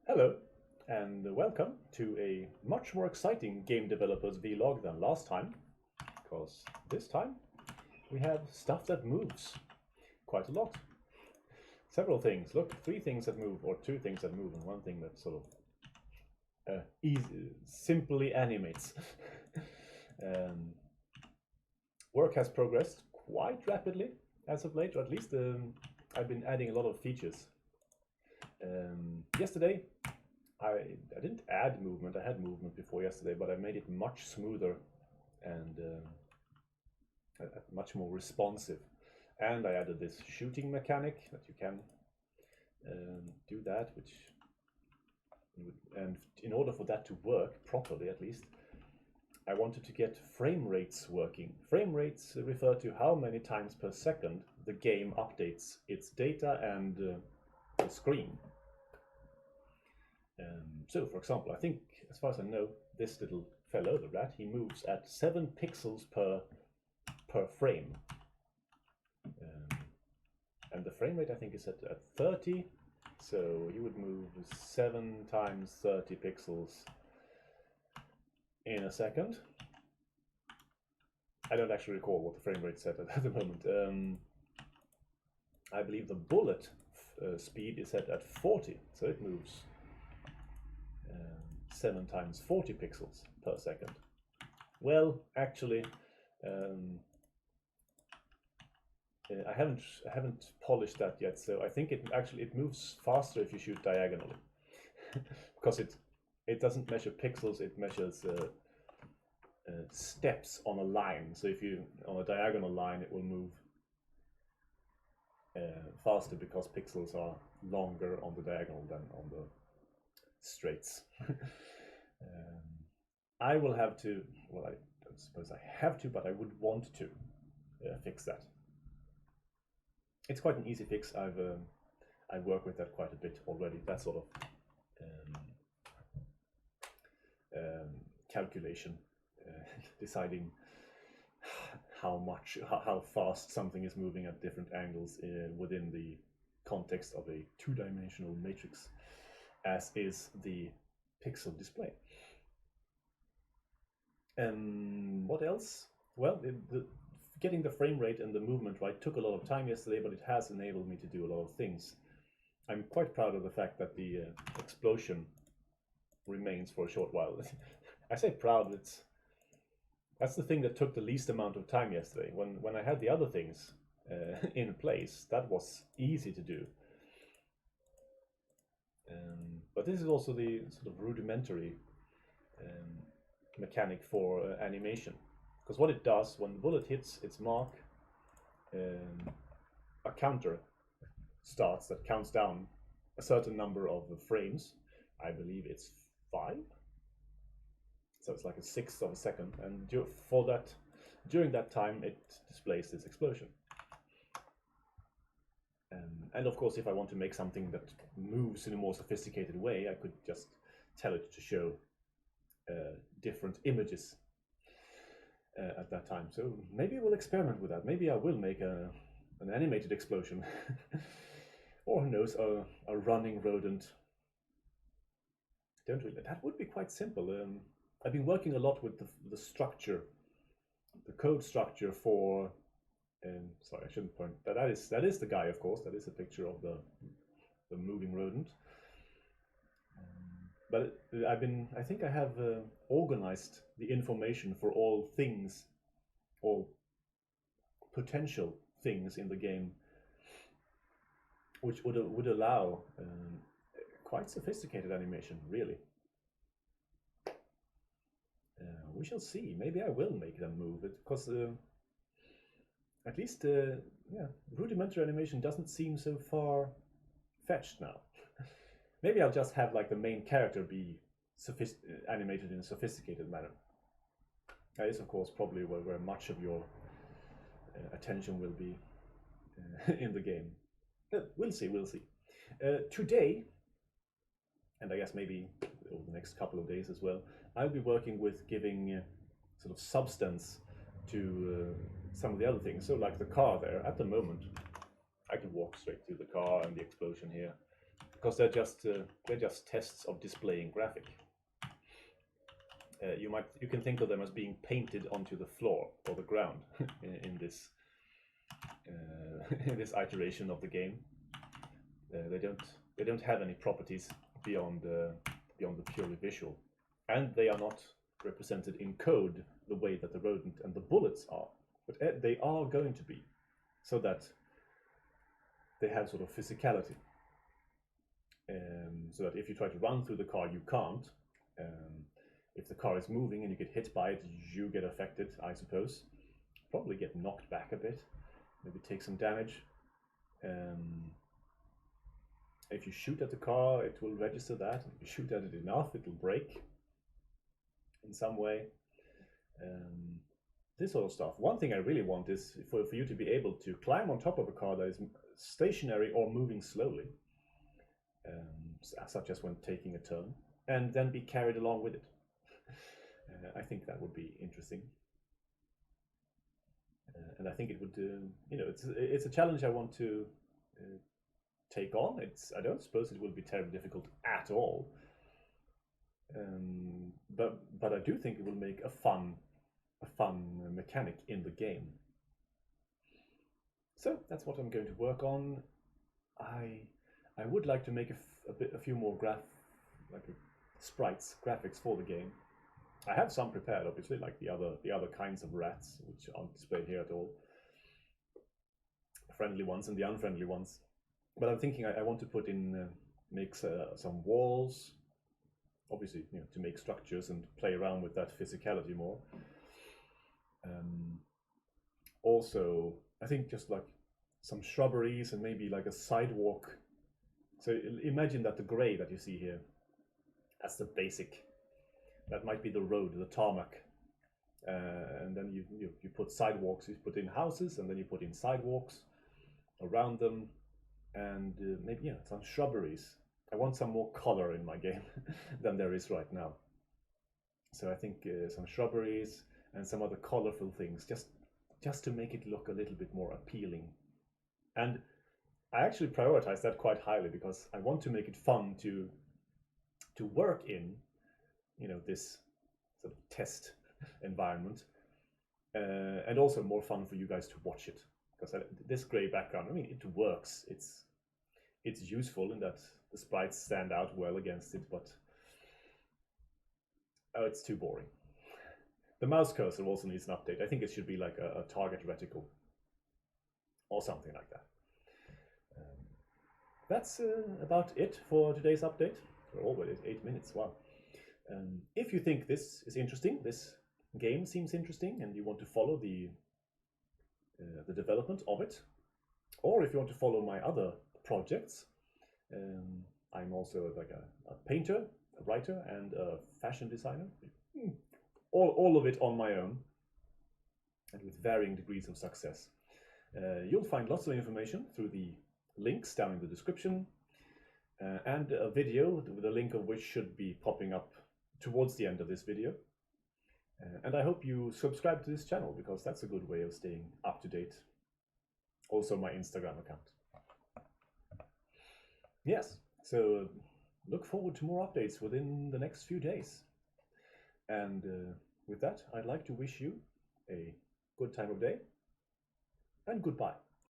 Hello, and welcome to a much more exciting game developers vlog than last time, because this time we have stuff that moves quite a lot. Several things. Look, three things that move, or two things that move, and one thing that sort of simply animates. Work has progressed quite rapidly as of late, or at least I've been adding a lot of features. Yesterday, I didn't add movement. I had movement before yesterday, but I made it much smoother and much more responsive. And I added this shooting mechanic that you can do that, and in order for that to work properly, at least, I wanted to get frame rates working. Frame rates refer to how many times per second the game updates its data and the screen. So, for example, I think, as far as I know, this little fellow, the rat, he moves at 7 pixels per frame. And the frame rate, I think, is at 30. So you would move 7 times 30 pixels in a second. I don't actually recall what the frame rate set at the moment. I believe the bullet speed is set at 40, so it moves 7 times 40 pixels per second. Well, actually, I haven't polished that yet, so I think it moves faster if you shoot diagonally, because it doesn't measure pixels, it measures steps on a line. So if you on a diagonal line, it will move faster because pixels are longer on the diagonal than on the straights. I will have to, well, I don't suppose I have to, but I would want to fix that. It's quite an easy fix. I work with that quite a bit already. That sort of calculation, deciding how fast something is moving at different angles within the context of a two-dimensional matrix, as is the pixel display. What else? Well, getting the frame rate and the movement right took a lot of time yesterday, but it has enabled me to do a lot of things. I'm quite proud of the fact that the explosion remains for a short while. I say proud, that's the thing that took the least amount of time yesterday. When I had the other things in place, that was easy to do. But this is also the sort of rudimentary mechanic for animation. Because what it does, when the bullet hits its mark, a counter starts that counts down a certain number of frames. I believe it's 5. So it's like a sixth of a second. And during that time, it displays this explosion. And of course, if I want to make something that moves in a more sophisticated way, I could just tell it to show different images at that time. So maybe we'll experiment with that. Maybe I will make an animated explosion. Or who knows, a running rodent. That would be quite simple. I've been working a lot with the structure, the code structure for. Sorry, I shouldn't point. That is the guy, of course. That is a picture of the moving rodent. But I think I have organized the information for all things, all potential things in the game, which would allow quite sophisticated animation, really. We shall see. Maybe I will make them move it, because at least rudimentary animation doesn't seem so far-fetched now. Maybe I'll just have like the main character be animated in a sophisticated manner. That is, of course, probably where much of your attention will be in the game. We'll see. Today, and I guess maybe over the next couple of days as well, I'll be working with giving sort of substance to some of the other things. So like the car there, at the moment, I can walk straight through the car and the explosion here. because they're just tests of displaying graphic. You can think of them as being painted onto the floor or the ground in this this iteration of the game. They don't have any properties beyond the purely visual, and they are not represented in code the way that the rodent and the bullets are, but they are going to be, so that they have sort of physicality. So that if you try to run through the car, you can't. If the car is moving and you get hit by it, you get affected, I suppose. Probably get knocked back a bit, maybe take some damage. If you shoot at the car, it will register that. If you shoot at it enough, it will break in some way. This sort of stuff. One thing I really want is for you to be able to climb on top of a car that is stationary or moving slowly, such as when taking a turn, and then be carried along with it. I think that would be interesting, and I think it would. It's a challenge I want to take on. I don't suppose it will be terribly difficult at all, but I do think it will make a fun mechanic in the game. So that's what I'm going to work on. I would like to make a few more sprites, graphics for the game. I have some prepared, obviously, like the other kinds of rats, which aren't displayed here at all. Friendly ones and the unfriendly ones. But I'm thinking I want to put in, make some walls, obviously, to make structures and play around with that physicality more. Also, I think just like some shrubberies and maybe like a sidewalk. So imagine that the gray that you see here, that's the basic. That might be the road, the tarmac. And then you put sidewalks, you put in houses, and then you put in sidewalks around them, and maybe some shrubberies. I want some more color in my game than there is right now. So I think some shrubberies and some other colorful things, just to make it look a little bit more appealing. And I actually prioritize that quite highly because I want to make it fun to work in, this sort of test environment, and also more fun for you guys to watch it. Because this gray background, I mean, it works. It's useful in that the sprites stand out well against it, but it's too boring. The mouse cursor also needs an update. I think it should be like a target reticle or something like that. That's about it for today's update. We're already 8 minutes. Wow. If you think this is interesting, this game seems interesting, and you want to follow the development of it, or if you want to follow my other projects, I'm also like a painter, a writer, and a fashion designer. All of it on my own, and with varying degrees of success. You'll find lots of information through the links down in the description, and a video with a link of which should be popping up towards the end of this video. And I hope you subscribe to this channel, because that's a good way of staying up to date. Also my Instagram account. Yes, so look forward to more updates within the next few days. And with that, I'd like to wish you a good time of day, and goodbye.